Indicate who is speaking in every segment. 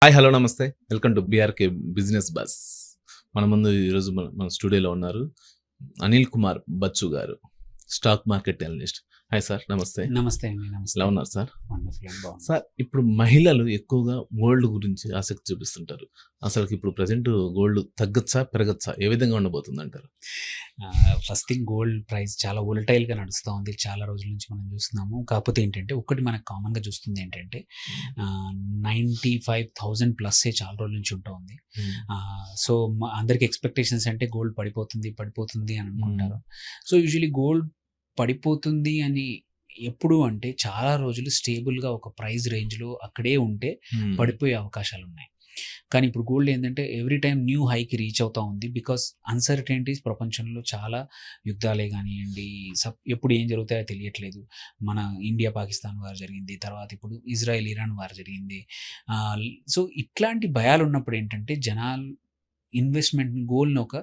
Speaker 1: Hi hello నమస్తే welcome to BRK business bus. మన ముందు ఈరోజు మన స్టూడియోలో ఉన్నారు అనిల్ కుమార్ బచ్చు గారు, stock market analyst. Hi sir, నమస్తే.
Speaker 2: నమస్తే అండి. నమస్తే.
Speaker 1: ఎలా ఉన్నారు సార్?
Speaker 2: వండర్ఫుల్ అండ్ బాగుంది.
Speaker 1: సార్, ఇప్పుడు మహిళలు ఎక్కువగా గోల్డ్ గురించి ఆసక్తి చూపిస్తుంటారు. అసలు ఇప్పుడు ప్రజెంట్ గోల్డ్ తగ్గచ్చా పెరగచ్చా, ఏ విధంగా ఉండబోతుంది అంటారు?
Speaker 2: ఫస్ట్ థింగ్, గోల్డ్ ప్రైస్ చాలా వోలటైల్గా నడుస్తూ ఉంది. చాలా రోజుల నుంచి మనం చూస్తున్నాము. కాకపోతే ఏంటంటే ఒకటి మనకు కామన్గా చూస్తుంది ఏంటంటే 95,000 ప్లస్సే చాలా రోజుల నుంచి ఉంటూ ఉంది. సో అందరికి ఎక్స్పెక్టేషన్స్ అంటే గోల్డ్ పడిపోతుంది పడిపోతుంది అని అనుకుంటారు. సో యూజువలీ గోల్డ్ పడిపోతుంది అని ఎప్పుడు అంటే చాలా రోజులు స్టేబుల్గా ఒక ప్రైస్ రేంజ్లో అక్కడే ఉంటే పడిపోయే అవకాశాలు ఉన్నాయి. కానీ ఇప్పుడు గోల్డ్ ఏంటంటే ఎవ్రీ టైం న్యూ హైకి రీచ్ అవుతూ ఉంది. బికాస్ అన్సర్టెనిటీస్ ప్రపంచంలో చాలా యుద్ధాలే కానివ్వండి, ఎప్పుడు ఏం జరుగుతాయో తెలియట్లేదు. మన ఇండియా పాకిస్తాన్ వార్ జరిగింది, తర్వాత ఇప్పుడు ఇజ్రాయెల్ ఇరాన్ వార్ జరిగింది. సో ఇట్లాంటి భయాలు ఉన్నప్పుడు ఏంటంటే జనాలు ఇన్వెస్ట్మెంట్ గోల్ని ఒక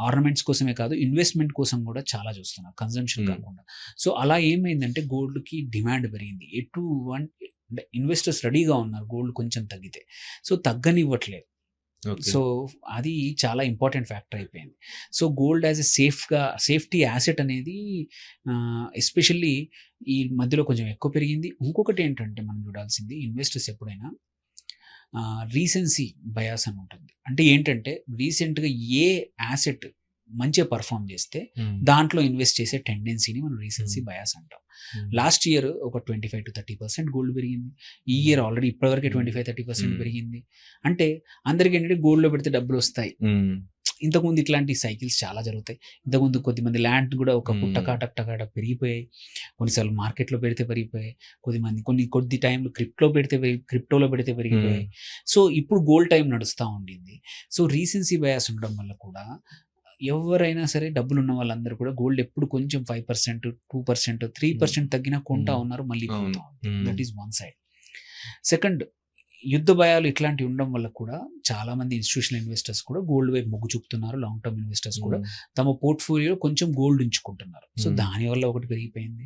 Speaker 2: ఆర్నమెంట్స్ కోసమే కాదు, ఇన్వెస్ట్మెంట్ కోసం కూడా చాలా చూస్తున్నారు, కన్జంప్షన్ కాకుండా. సో అలా ఏమైందంటే గోల్డ్కి డిమాండ్ పెరిగింది. అంటే ఇన్వెస్టర్స్ రెడీగా ఉన్నారు గోల్డ్ కొంచెం తగ్గితే. సో తగ్గనివ్వట్లేదు. సో అది చాలా ఇంపార్టెంట్ ఫ్యాక్టర్ అయిపోయింది. So gold as a safety asset అనేది ఎస్పెషల్లీ ఈ మధ్యలో కొంచెం ఎక్కువ పెరిగింది. ఇంకొకటి ఏంటంటే మనం చూడాల్సింది, ఇన్వెస్టర్స్ ఎప్పుడైనా రీసెన్సీ బయాస్ అని ఉంటుంది. అంటే ఏంటంటే రీసెంట్గా ఏ యాసెట్ మంచిగా పర్ఫామ్ చేస్తే దాంట్లో ఇన్వెస్ట్ చేసే టెండెన్సీని మనం రీసెన్సీ బయాస్ అంటాం. లాస్ట్ ఇయర్ ఒక 25-30% గోల్డ్ పెరిగింది. ఈ ఇయర్ ఆల్రెడీ ఇప్పటివరకే 25-30% పెరిగింది. అంటే అందరికీ ఏంటంటే గోల్డ్లో పెడితే డబ్బులు వస్తాయి. ఇంతకుముందు ఇట్లాంటి సైకిల్స్ చాలా జరుగుతాయి. ఇంతకుముందు కొద్దిమంది ల్యాండ్ కూడా ఒక టకాటక్ పెరిగిపోయాయి. కొన్నిసార్లు మార్కెట్లో పెడితే పెరిగిపోయాయి. కొద్ది టైంలో క్రిప్టోలో పెడితే పెరిగిపోయాయి. సో ఇప్పుడు గోల్డ్ టైం నడుస్తూ ఉండింది. సో రీసెన్సీ బయాస్ ఉండడం వల్ల కూడా ఎవరైనా సరే డబ్బులు ఉన్న వాళ్ళందరూ కూడా గోల్డ్ ఎప్పుడు కొంచెం 5%, 2%, 3% తగ్గినా కొంటా ఉన్నారు, మళ్ళీ పోతా ఉంది. That is one side. Second, యుద్ధ భయాలు ఇట్లాంటివి ఉండడం వల్ల కూడా చాలా మంది ఇన్స్టిట్యూషనల్ ఇన్వెస్టర్స్ కూడా గోల్డ్ వైపు మొగ్గు చూపుతున్నారు. లాంగ్ టర్మ్ ఇన్వెస్టర్స్ కూడా తమ పోర్ట్ఫోలియోలో కొంచెం గోల్డ్ ఉంచుకుంటున్నారు. సో దానివల్ల ఒకటి పెరిగిపోయింది.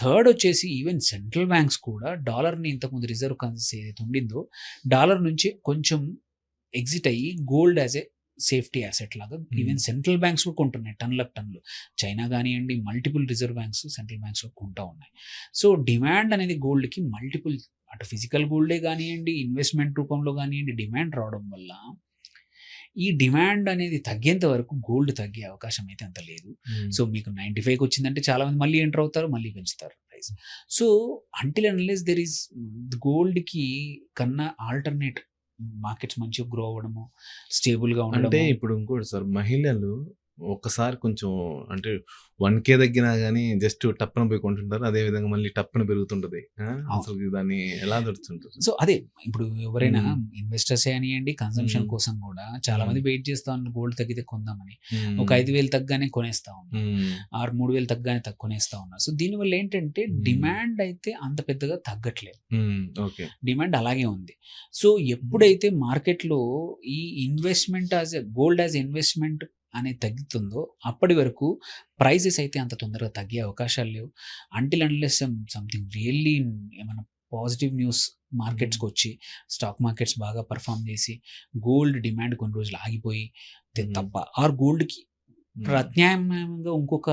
Speaker 2: థర్డ్ వచ్చేసి ఈవెన్ సెంట్రల్ బ్యాంక్స్ కూడా డాలర్ని, ఇంతకుముందు రిజర్వ్ కరెన్సీ ఏదైతే ఉండిందో డాలర్ నుంచి కొంచెం ఎగ్జిట్ అయ్యి gold as a safety asset లాగా ఈవెన్ సెంట్రల్ బ్యాంక్స్ కూడా కొంటున్నాయి. టన్నులు చైనా కానివ్వండి, multiple reserve banks central banks కొంటూ ఉన్నాయి. సో డిమాండ్ అనేది గోల్డ్కి మల్టిపుల్, అటు ఫిజికల్ గోల్డే కానివ్వండి, ఇన్వెస్ట్మెంట్ రూపంలో కానివ్వండి, డిమాండ్ రావడం వల్ల ఈ డిమాండ్ అనేది తగ్గేంత వరకు గోల్డ్ తగ్గే అవకాశం అయితే అంత లేదు. సో మీకు 95కి వచ్చిందంటే చాలా మంది మళ్ళీ ఎంటర్ అవుతారు, మళ్ళీ పెంచుతారు price. So until unless there is గోల్డ్కి కన్నా ఆల్టర్నేట్ మార్కెట్స్ మంచిగా గ్రో అవ్వడము, స్టేబుల్గా ఉండడం.
Speaker 1: అంటే ఇప్పుడు ఇంకోటి సార్, మహిళలు ఒక్కసారి కొంచెం అంటే 1K తగ్గినా కానీ జస్ట్ టప్పున పోయి కొంటుంటారు, అదే విధంగా మళ్ళీ టప్పున పెరుగుతుంటది. అసలు దాన్ని ఎలా దొరుకుతుంటారు?
Speaker 2: సో అదే ఇప్పుడు ఎవరైనా ఇన్వెస్టర్స్ అనియండి, కన్సంప్షన్ కోసం కూడా చాలా మంది వెయిట్ చేస్తా ఉన్నారు గోల్డ్ తగ్గితే కొందామని. ఒక 5,000 తగ్గానే కొనేస్తా ఉన్నారు, 3,000 తగ్గానే కొనేస్తా ఉన్నారు. సో దీనివల్ల ఏంటంటే డిమాండ్ అయితే అంత పెద్దగా తగ్గట్లేదు, డిమాండ్ అలాగే ఉంది. సో ఎప్పుడైతే మార్కెట్లో ఈ ఇన్వెస్ట్మెంట్ గోల్డ్ యాజ్ ఇన్వెస్ట్మెంట్ అనేది తగ్గుతుందో అప్పటి వరకు ప్రైజెస్ అయితే అంత తొందరగా తగ్గే అవకాశాలు లేవు. అంటిల్ అన్లెస్ సంథింగ్ రియల్లీ ఏమైనా పాజిటివ్ న్యూస్ మార్కెట్స్కి వచ్చి స్టాక్ మార్కెట్స్ బాగా పర్ఫామ్ చేసి గోల్డ్ డిమాండ్ కొన్ని రోజులు ఆగిపోయి తప్ప, ఆర్ గోల్డ్కి ప్రత్యామ్నాయంగా ఇంకొక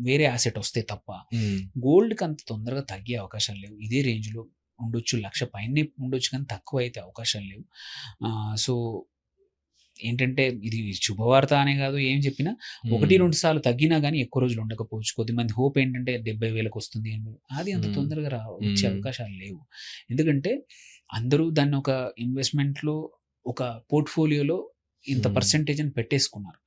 Speaker 2: వేరే యాసెట్ వస్తే తప్ప గోల్డ్కి అంత తొందరగా తగ్గే అవకాశాలు లేవు. ఇదే రేంజ్లో ఉండొచ్చు, 1,00,000 పైనే ఉండొచ్చు, కానీ తక్కువ అయితే అవకాశాలు లేవు. సో ఏంటంటే ఇది శుభవార్త అనే కాదు, ఏం చెప్పినా 1-2 సార్లు తగ్గినా కానీ ఎక్కువ రోజులు ఉండకపోవచ్చు. కొద్దిమంది హోప్ ఏంటంటే 70,000కి వస్తుంది అని, అది అంత తొందరగా వచ్చే అవకాశాలు లేవు. ఎందుకంటే అందరూ దాన్ని ఒక ఇన్వెస్ట్మెంట్లో, ఒక పోర్ట్ఫోలియోలో ఇంత పర్సెంటేజ్ అని పెట్టేసుకున్నారు.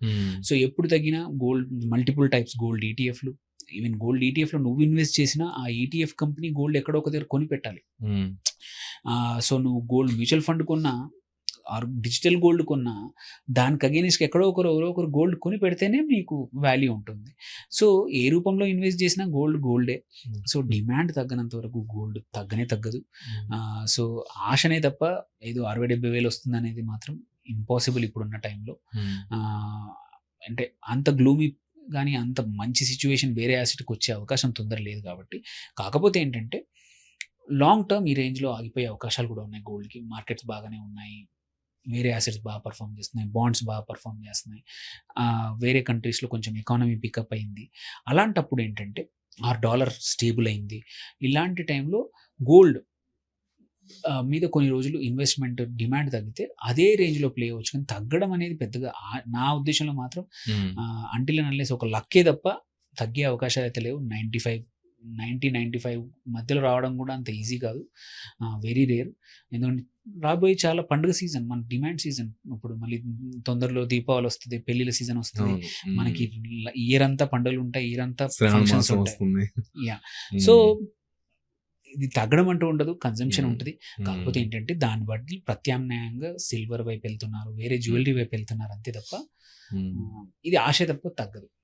Speaker 2: సో ఎప్పుడు తగ్గినా గోల్డ్, మల్టిపుల్ టైప్స్ గోల్డ్ ఈటీఎఫ్లు, ఈవెన్ గోల్డ్ ఈటీఎఫ్లో నువ్వు ఇన్వెస్ట్ చేసినా ఆ ఈటీఎఫ్ కంపెనీ గోల్డ్ ఎక్కడో ఒక దగ్గర కొని పెట్టాలి. సో నువ్వు గోల్డ్ మ్యూచువల్ ఫండ్ కొన్నా, ఆర్ డిజిటల్ గోల్డ్ కొన్నా, దానికి అగేనిస్ట్ ఎవరో ఒకరు గోల్డ్ కొని పెడితేనే మీకు వాల్యూ ఉంటుంది. సో ఏ రూపంలో ఇన్వెస్ట్ చేసినా గోల్డే. సో డిమాండ్ తగ్గనంత వరకు గోల్డ్ తగ్గదు. సో ఆశనే తప్ప ఏదో 60,000-70,000 వస్తుంది అనేది మాత్రం ఇంపాసిబుల్ ఇప్పుడున్న టైంలో. అంటే అంత గ్లూమీ కానీ అంత మంచి సిచ్యువేషన్ వేరే యాసెట్కి వచ్చే అవకాశం తొందర లేదు. కాబట్టి కాకపోతే ఏంటంటే లాంగ్ టర్మ్ ఈ రేంజ్‌లో ఆగిపోయే అవకాశాలు కూడా ఉన్నాయి గోల్డ్‌కి. మార్కెట్స్ బాగానే ఉన్నాయి. వేరే అసెట్స్ బాగా పెర్ఫార్మ్ చేస్తున్నాయి. బాండ్స్ బాగా పెర్ఫార్మ్ చేస్తున్నాయి. వేరే కంట్రీస్‌లో కొంచెం ఎకానమీ పికప్ అయింది. అలాంటప్పుడు ఏంటంటే డాలర్ స్టేబుల్ అయింది. ఇలాంటి టైంలో గోల్డ్ మీద కొన్ని రోజులు ఇన్వెస్ట్‌మెంట్ డిమాండ్ తగ్గితే అదే రేంజ్‌లో ప్లే అవ్వచ్చు. కానీ తగ్గడం అనేది పెద్దగా నా ఉద్దేశంలో మాత్రం
Speaker 1: హ్మ్.
Speaker 2: అంటిల్ అండ్ అన్లెస్ ఒక లక్కే తప్ప తగ్గే అవకాశాలైతే లేవు. 95 మధ్యలో రావడం కూడా అంత ఈజీ కాదు. Very rare. ఎందుకంటే రాబోయే చాలా పండుగ సీజన్, మన డిమాండ్ సీజన్. ఇప్పుడు మళ్ళీ తొందరలో దీపావళి వస్తది, పెళ్ళిళ్ళ సీజన్ వస్తది.
Speaker 1: అవును. హ్మ్.
Speaker 2: మనకి ఇయర్ అంతా పండుగలుంటాయి. ఇయర్ అంతా
Speaker 1: శ్రావణ
Speaker 2: ఫంక్షన్స్
Speaker 1: మాసం
Speaker 2: ఉంటాయి.
Speaker 1: వస్తుంది.
Speaker 2: యాహ్!
Speaker 1: హ్మ్.
Speaker 2: సో, ఇది తగ్గడం అంటూ ఉండదు. కన్జంప్షన్
Speaker 1: హ్మ్.
Speaker 2: ఉంటది. కాకపోతే
Speaker 1: హ్మ్.
Speaker 2: ఏంటంటే దాన్ని బట్టి ప్రత్యామ్నాయంగా సిల్వర్ వైపు వెళ్తున్నారు. వేరే జ్యువెల్లరీ వైపు వెళ్తున్నారు అంతే తప్ప
Speaker 1: హ్మ్.
Speaker 2: ఇది ఆశే తప్ప తగ్గదు.